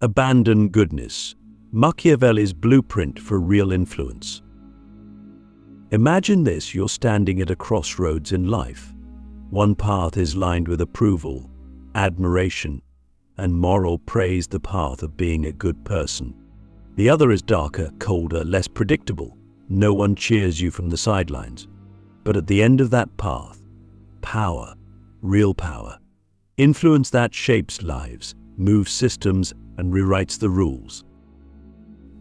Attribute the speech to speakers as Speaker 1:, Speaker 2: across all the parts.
Speaker 1: Abandon goodness. Machiavelli's blueprint for real influence. Imagine this: you're standing at a crossroads in life. One path is lined with approval, admiration, and moral praise, the path of being a good person. The other is darker, colder, less predictable. No one cheers you from the sidelines. But at the end of that path, power, real power, influence that shapes lives, moves systems, and rewrites the rules.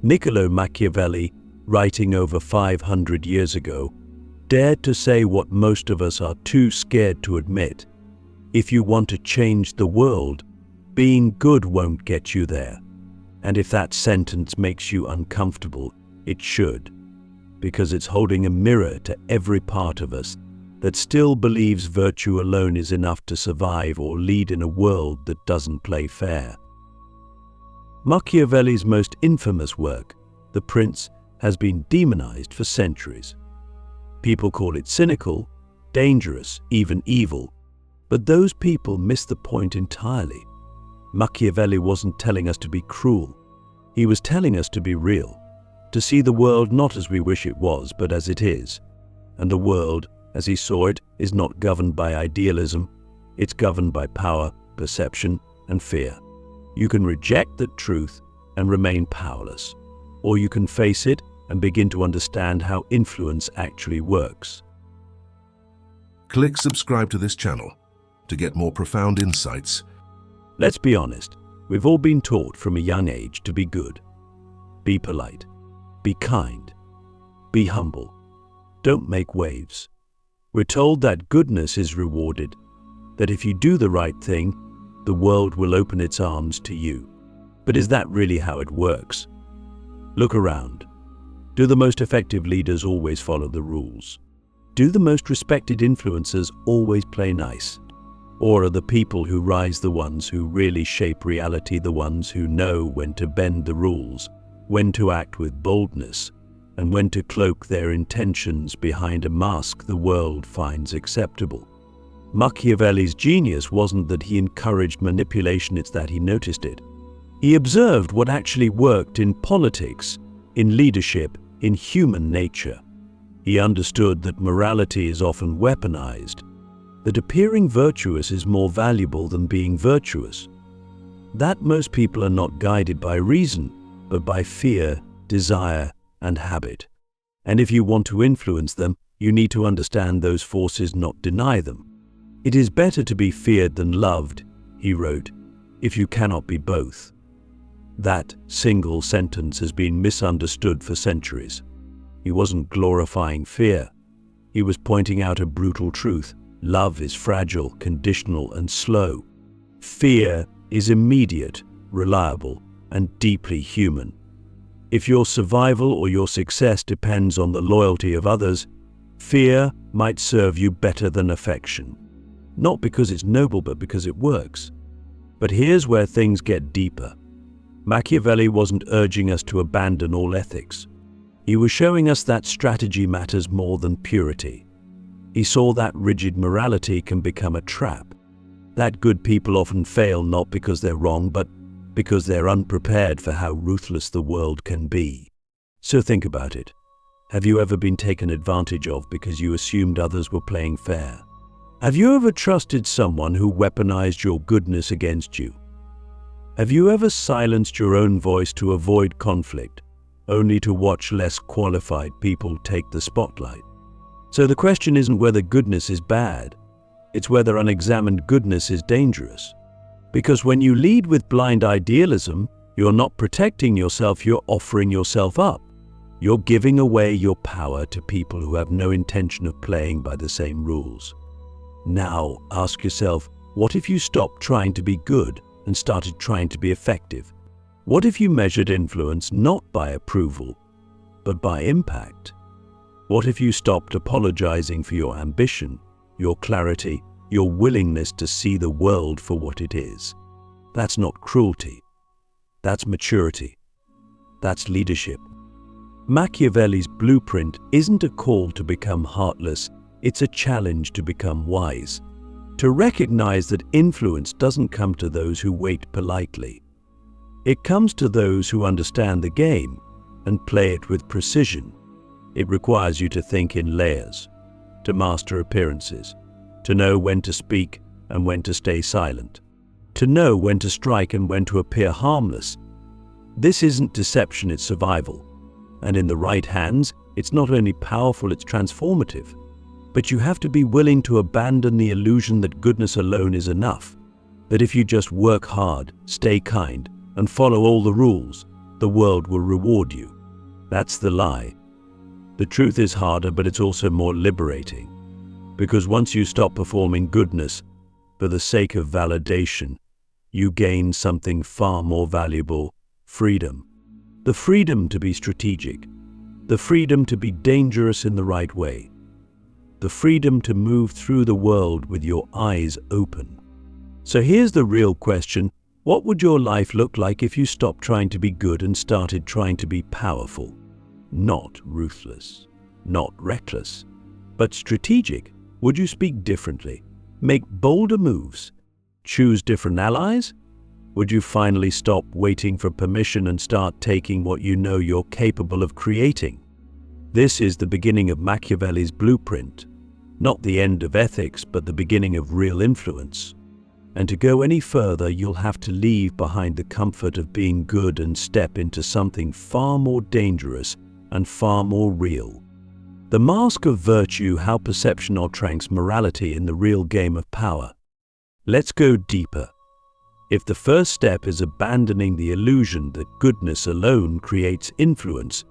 Speaker 1: Niccolo Machiavelli, writing over 500 years ago, dared to say what most of us are too scared to admit: if you want to change the world, being good won't get you there. And if that sentence makes you uncomfortable, it should, because it's holding a mirror to every part of us that still believes virtue alone is enough to survive or lead in a world that doesn't play fair. Machiavelli's most infamous work, The Prince, has been demonized for centuries. People call it cynical, dangerous, even evil, but those people miss the point entirely. Machiavelli wasn't telling us to be cruel. He was telling us to be real, to see the world not as we wish it was, but as it is. And the world, as he saw it, is not governed by idealism. It's governed by power, perception, and fear. You can reject that truth and remain powerless, or you can face it and begin to understand how influence actually works.
Speaker 2: Click subscribe to this channel to get more profound insights.
Speaker 1: Let's be honest, we've all been taught from a young age to be good. Be polite, be kind, be humble, don't make waves. We're told that goodness is rewarded, that if you do the right thing, the world will open its arms to you. But is that really how it works? Look around. Do the most effective leaders always follow the rules? Do the most respected influencers always play nice? Or are the people who rise the ones who really shape reality, the ones who know when to bend the rules, when to act with boldness, and when to cloak their intentions behind a mask the world finds acceptable? Machiavelli's genius wasn't that he encouraged manipulation, it's that he noticed it. He observed what actually worked in politics, in leadership, in human nature. He understood that morality is often weaponized, that appearing virtuous is more valuable than being virtuous, that most people are not guided by reason, but by fear, desire, and habit. And if you want to influence them, you need to understand those forces, not deny them. It is better to be feared than loved, he wrote, if you cannot be both. That single sentence has been misunderstood for centuries. He wasn't glorifying fear. He was pointing out a brutal truth. Love is fragile, conditional, and slow. Fear is immediate, reliable, and deeply human. If your survival or your success depends on the loyalty of others, fear might serve you better than affection. Not because it's noble, but because it works. But here's where things get deeper. Machiavelli wasn't urging us to abandon all ethics. He was showing us that strategy matters more than purity. He saw that rigid morality can become a trap, that good people often fail not because they're wrong, but because they're unprepared for how ruthless the world can be. So think about it. Have you ever been taken advantage of because you assumed others were playing fair? Have you ever trusted someone who weaponized your goodness against you? Have you ever silenced your own voice to avoid conflict, only to watch less qualified people take the spotlight? So the question isn't whether goodness is bad, it's whether unexamined goodness is dangerous. Because when you lead with blind idealism, you're not protecting yourself, you're offering yourself up. You're giving away your power to people who have no intention of playing by the same rules. Now, ask yourself, what if you stopped trying to be good and started trying to be effective? What if you measured influence not by approval, but by impact? What if you stopped apologizing for your ambition, your clarity, your willingness to see the world for what it is? That's not cruelty. That's maturity. That's leadership. Machiavelli's blueprint isn't a call to become heartless, it's a challenge to become wise. To recognize that influence doesn't come to those who wait politely. It comes to those who understand the game and play it with precision. It requires you to think in layers, to master appearances, to know when to speak and when to stay silent, to know when to strike and when to appear harmless. This isn't deception, it's survival. And in the right hands, it's not only powerful, it's transformative. But you have to be willing to abandon the illusion that goodness alone is enough, that if you just work hard, stay kind, and follow all the rules, the world will reward you. That's the lie. The truth is harder, but it's also more liberating. Because once you stop performing goodness for the sake of validation, you gain something far more valuable: freedom. The freedom to be strategic, the freedom to be dangerous in the right way, the freedom to move through the world with your eyes open. So here's the real question: what would your life look like if you stopped trying to be good and started trying to be powerful? Not ruthless, not reckless, but strategic. Would you speak differently, make bolder moves, choose different allies? Would you finally stop waiting for permission and start taking what you know you're capable of creating? This is the beginning of Machiavelli's blueprint, not the end of ethics, but the beginning of real influence. And to go any further, you'll have to leave behind the comfort of being good and step into something far more dangerous and far more real. The mask of virtue: how perception outranks morality in the real game of power. Let's go deeper. If the first step is abandoning the illusion that goodness alone creates influence,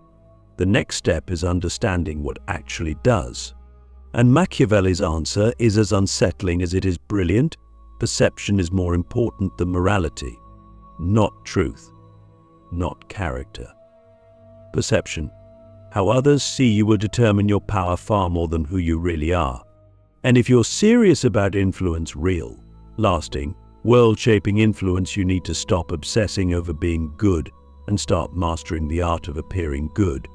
Speaker 1: the next step is understanding what actually does. And Machiavelli's answer is as unsettling as it is brilliant. Perception is more important than morality. Not truth, not character. Perception: how others see you will determine your power far more than who you really are. And if you're serious about influence, real, lasting, world-shaping influence, you need to stop obsessing over being good and start mastering the art of appearing good.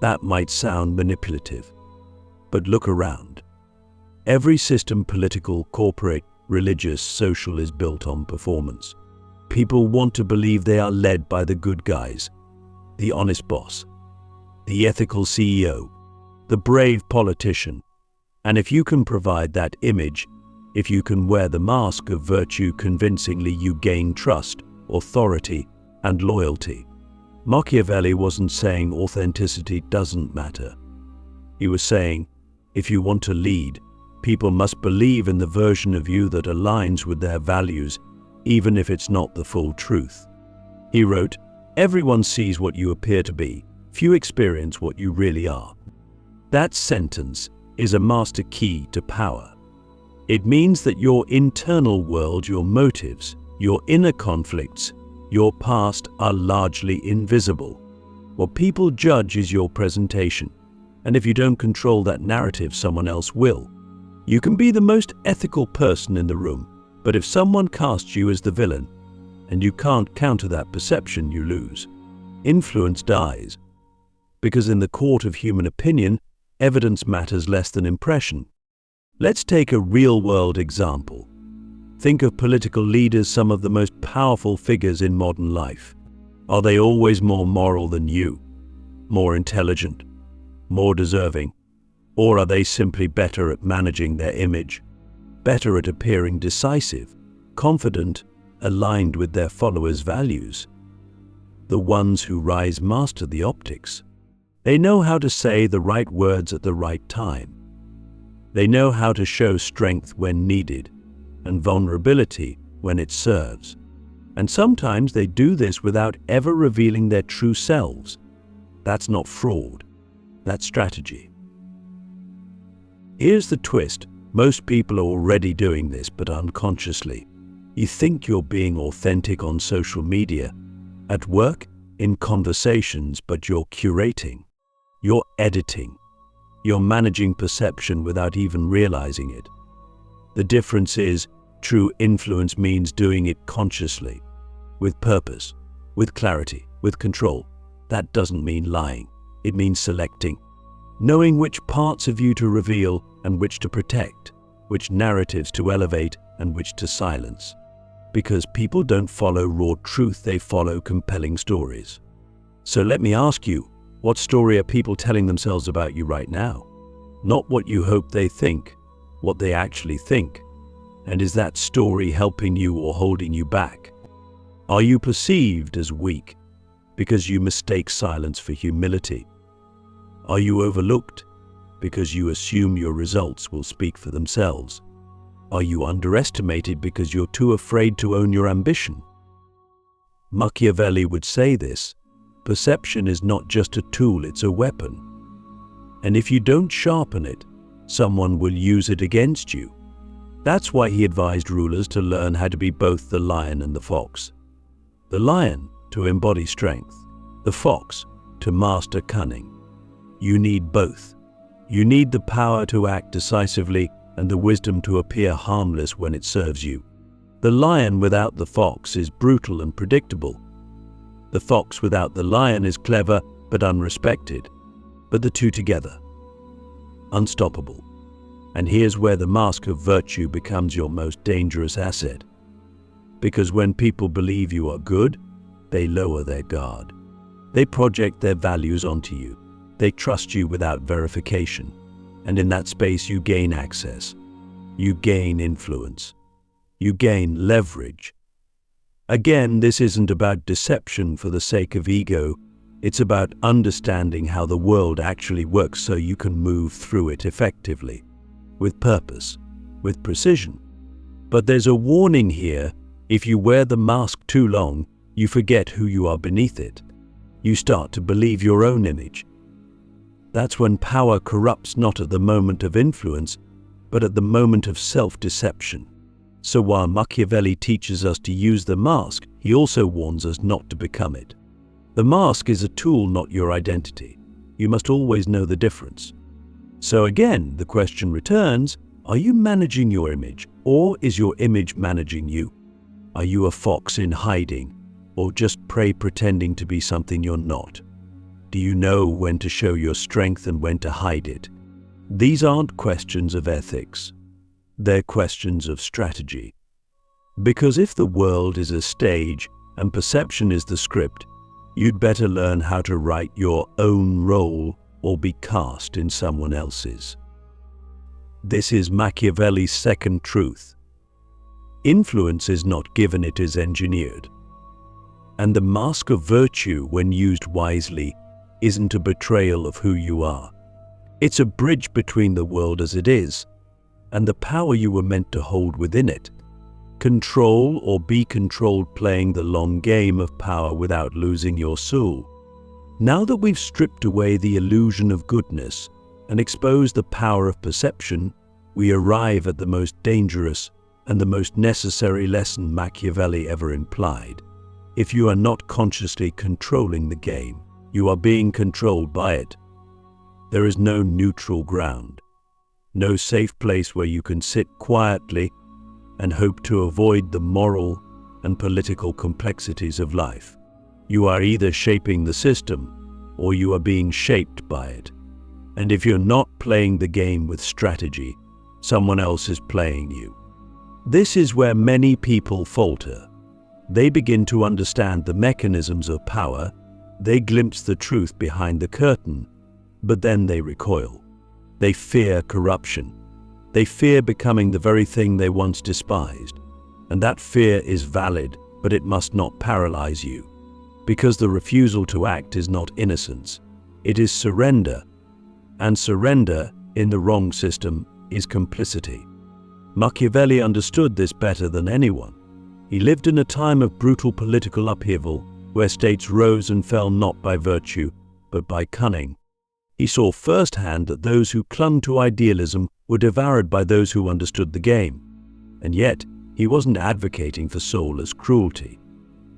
Speaker 1: That might sound manipulative, but look around. Every system, political, corporate, religious, social, is built on performance. People want to believe they are led by the good guys, the honest boss, the ethical CEO, the brave politician. And if you can provide that image, if you can wear the mask of virtue convincingly, you gain trust, authority, and loyalty. Machiavelli wasn't saying authenticity doesn't matter. He was saying, if you want to lead, people must believe in the version of you that aligns with their values, even if it's not the full truth. He wrote, "Everyone sees what you appear to be, few experience what you really are." That sentence is a master key to power. It means that your internal world, your motives, your inner conflicts, your past are largely invisible. What people judge is your presentation, and if you don't control that narrative, someone else will. You can be the most ethical person in the room, but if someone casts you as the villain, and you can't counter that perception, you lose. Influence dies, because in the court of human opinion, evidence matters less than impression. Let's take a real-world example. Think of political leaders, some of the most powerful figures in modern life. Are they always more moral than you? More intelligent? More deserving? Or are they simply better at managing their image? Better at appearing decisive, confident, aligned with their followers' values? The ones who rise master the optics. They know how to say the right words at the right time. They know how to show strength when needed, and vulnerability when it serves. And sometimes they do this without ever revealing their true selves. That's not fraud, that's strategy. Here's the twist: most people are already doing this, but unconsciously. You think you're being authentic on social media, at work, in conversations, but you're curating, you're editing, you're managing perception without even realizing it. The difference is, true influence means doing it consciously, with purpose, with clarity, with control. That doesn't mean lying. It means selecting, knowing which parts of you to reveal and which to protect, which narratives to elevate and which to silence. Because people don't follow raw truth, they follow compelling stories. So let me ask you, what story are people telling themselves about you right now? Not what you hope they think, what they actually think. And is that story helping you or holding you back? Are you perceived as weak because you mistake silence for humility? Are you overlooked because you assume your results will speak for themselves? Are you underestimated because you're too afraid to own your ambition? Machiavelli would say this: perception is not just a tool, it's a weapon. And if you don't sharpen it, someone will use it against you. That's why he advised rulers to learn how to be both the lion and the fox. The lion to embody strength, the fox to master cunning. You need both. You need the power to act decisively and the wisdom to appear harmless when it serves you. The lion without the fox is brutal and predictable. The fox without the lion is clever but unrespected. But the two together, unstoppable. And here's where the mask of virtue becomes your most dangerous asset. Because when people believe you are good, they lower their guard. They project their values onto you. They trust you without verification. And in that space you gain access. You gain influence. You gain leverage. Again, this isn't about deception for the sake of ego. It's about understanding how the world actually works so you can move through it effectively, with purpose, with precision. But there's a warning here: if you wear the mask too long, you forget who you are beneath it. You start to believe your own image. That's when power corrupts, not at the moment of influence, but at the moment of self-deception. So while Machiavelli teaches us to use the mask, he also warns us not to become it. The mask is a tool, not your identity. You must always know the difference. So again, the question returns: are you managing your image, or is your image managing you? Are you a fox in hiding, or just prey pretending to be something you're not? Do you know when to show your strength and when to hide it? These aren't questions of ethics. They're questions of strategy. Because if the world is a stage and perception is the script, you'd better learn how to write your own role or be cast in someone else's. This is Machiavelli's second truth. Influence is not given, it is engineered. And the mask of virtue, when used wisely, isn't a betrayal of who you are. It's a bridge between the world as it is and the power you were meant to hold within it. Control or be controlled, playing the long game of power without losing your soul. Now that we've stripped away the illusion of goodness and exposed the power of perception, we arrive at the most dangerous and the most necessary lesson Machiavelli ever implied. If you are not consciously controlling the game, you are being controlled by it. There is no neutral ground, no safe place where you can sit quietly and hope to avoid the moral and political complexities of life. You are either shaping the system or you are being shaped by it. And if you're not playing the game with strategy, someone else is playing you. This is where many people falter. They begin to understand the mechanisms of power. They glimpse the truth behind the curtain, but then they recoil. They fear corruption. They fear becoming the very thing they once despised. And that fear is valid, but it must not paralyze you. Because the refusal to act is not innocence. It is surrender. And surrender, in the wrong system, is complicity. Machiavelli understood this better than anyone. He lived in a time of brutal political upheaval, where states rose and fell not by virtue, but by cunning. He saw firsthand that those who clung to idealism were devoured by those who understood the game. And yet, he wasn't advocating for soulless cruelty.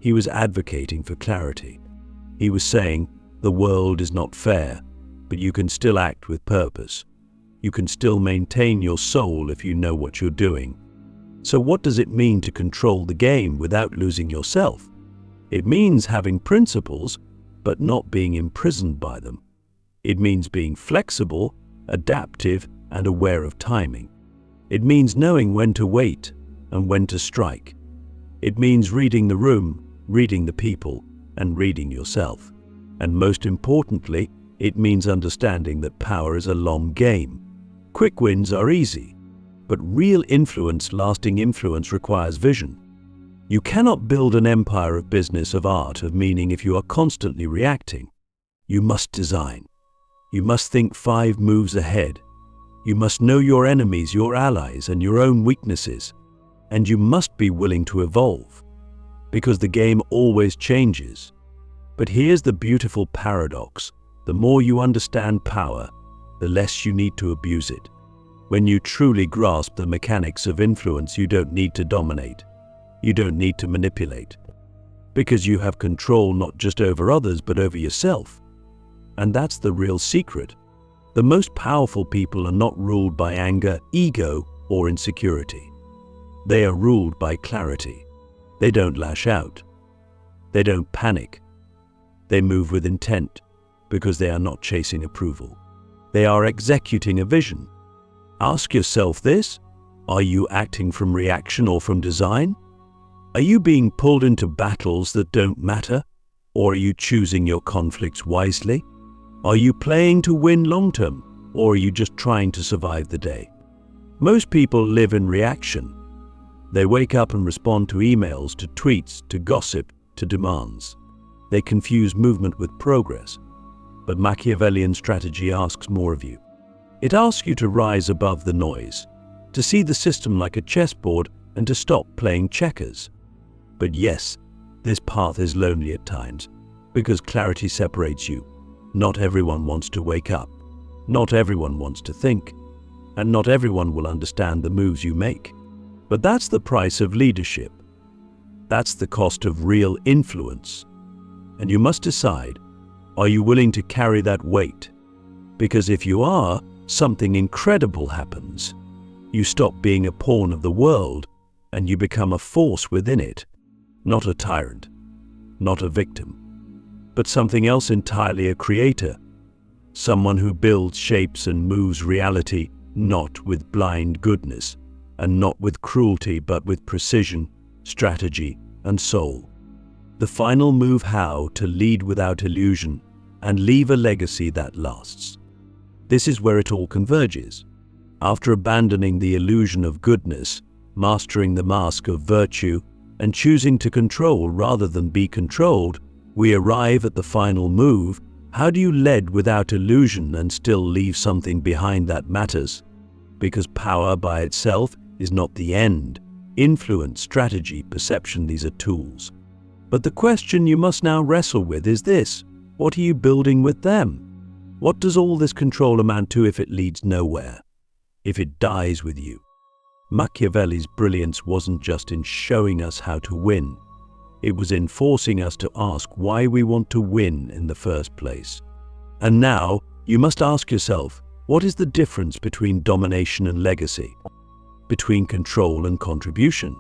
Speaker 1: He was advocating for clarity. He was saying, the world is not fair, but you can still act with purpose. You can still maintain your soul if you know what you're doing. So what does it mean to control the game without losing yourself? It means having principles, but not being imprisoned by them. It means being flexible, adaptive, and aware of timing. It means knowing when to wait and when to strike. It means reading the room, reading the people, and reading yourself. And most importantly, it means understanding that power is a long game. Quick wins are easy, but real influence, lasting influence, requires vision. You cannot build an empire of business, of art, of meaning if you are constantly reacting. You must design. You must think 5 moves ahead. You must know your enemies, your allies, and your own weaknesses. And you must be willing to evolve, because the game always changes. But here's the beautiful paradox. The more you understand power, the less you need to abuse it. When you truly grasp the mechanics of influence, you don't need to dominate. You don't need to manipulate, because you have control not just over others, but over yourself. And that's the real secret. The most powerful people are not ruled by anger, ego, or insecurity. They are ruled by clarity. They don't lash out. They don't panic. They move with intent, because they are not chasing approval. They are executing a vision. Ask yourself this: are you acting from reaction or from design? Are you being pulled into battles that don't matter? Or are you choosing your conflicts wisely? Are you playing to win long-term, or are you just trying to survive the day? Most people live in reaction. They wake up and respond to emails, to tweets, to gossip, to demands. They confuse movement with progress. But Machiavellian strategy asks more of you. It asks you to rise above the noise, to see the system like a chessboard, and to stop playing checkers. But yes, this path is lonely at times, because clarity separates you. Not everyone wants to wake up. Not everyone wants to think. And not everyone will understand the moves you make. But that's the price of leadership. That's the cost of real influence. And you must decide, are you willing to carry that weight? Because if you are, something incredible happens. You stop being a pawn of the world, and you become a force within it. Not a tyrant, not a victim, but something else entirely, a creator. Someone who builds, shapes, and moves reality, not with blind goodness, and not with cruelty, but with precision, strategy, and soul. The final move: how to lead without illusion and leave a legacy that lasts. This is where it all converges. After abandoning the illusion of goodness, mastering the mask of virtue, and choosing to control rather than be controlled, we arrive at the final move. How do you lead without illusion and still leave something behind that matters? Because power by itself is not the end. Influence, strategy, perception, these are tools. But the question you must now wrestle with is this: what are you building with them? What does all this control amount to if it leads nowhere? If it dies with you? Machiavelli's brilliance wasn't just in showing us how to win. It was in forcing us to ask why we want to win in the first place. And now, you must ask yourself, what is the difference between domination and legacy? Between control and contribution?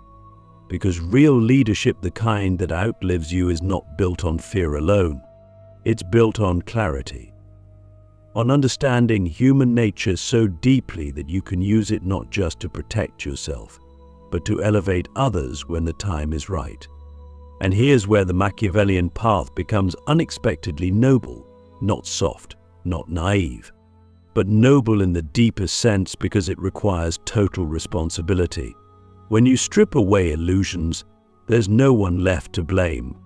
Speaker 1: Because real leadership, the kind that outlives you, is not built on fear alone. It's built on clarity. On understanding human nature so deeply that you can use it not just to protect yourself, but to elevate others when the time is right. And here's where the Machiavellian path becomes unexpectedly noble, not soft, not naive, but noble in the deepest sense, because it requires total responsibility. When you strip away illusions, there's no one left to blame.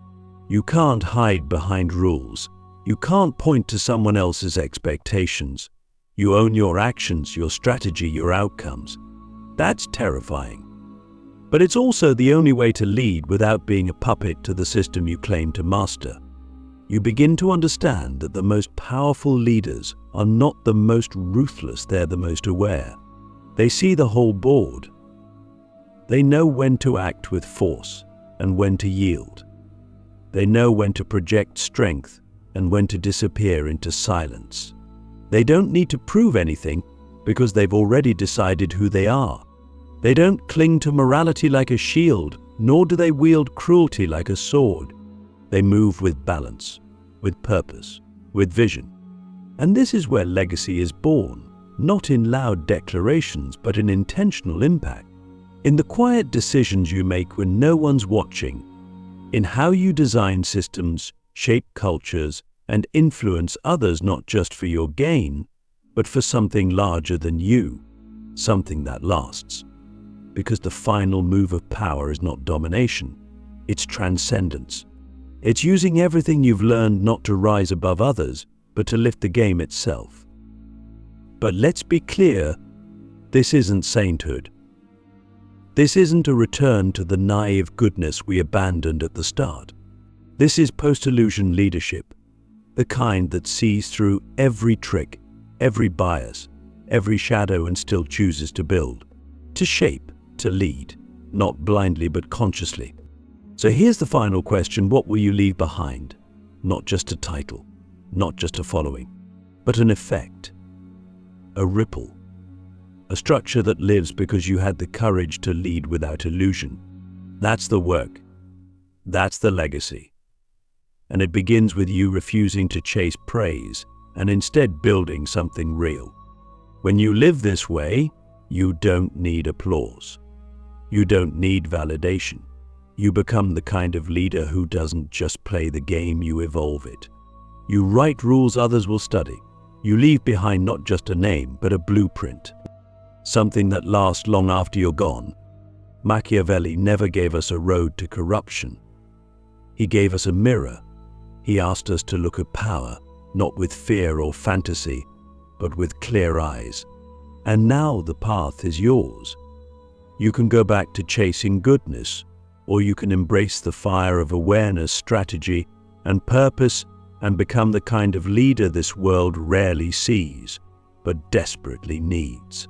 Speaker 1: You can't hide behind rules. You can't point to someone else's expectations. You own your actions, your strategy, your outcomes. That's terrifying. But it's also the only way to lead without being a puppet to the system you claim to master. You begin to understand that the most powerful leaders are not the most ruthless, they're the most aware. They see the whole board. They know when to act with force and when to yield. They know when to project strength and when to disappear into silence. They don't need to prove anything because they've already decided who they are. They don't cling to morality like a shield, nor do they wield cruelty like a sword. They move with balance, with purpose, with vision. And this is where legacy is born, not in loud declarations, but in intentional impact. In the quiet decisions you make when no one's watching, in how you design systems, shape cultures, and influence others not just for your gain, but for something larger than you, something that lasts. Because the final move of power is not domination, it's transcendence. It's using everything you've learned not to rise above others, but to lift the game itself. But let's be clear, this isn't sainthood. This isn't a return to the naive goodness we abandoned at the start. This is post-illusion leadership, the kind that sees through every trick, every bias, every shadow and still chooses to build, to shape, to lead, not blindly but consciously. So here's the final question: what will you leave behind? Not just a title, not just a following, but an effect, a ripple, a structure that lives because you had the courage to lead without illusion. That's the work. That's the legacy. And it begins with you refusing to chase praise and instead building something real. When you live this way, you don't need applause. You don't need validation. You become the kind of leader who doesn't just play the game, you evolve it. You write rules others will study. You leave behind not just a name, but a blueprint. Something that lasts long after you're gone. Machiavelli never gave us a road to corruption. He gave us a mirror. He asked us to look at power, not with fear or fantasy, but with clear eyes. And now the path is yours. You can go back to chasing goodness, or you can embrace the fire of awareness, strategy, and purpose and become the kind of leader this world rarely sees, but desperately needs.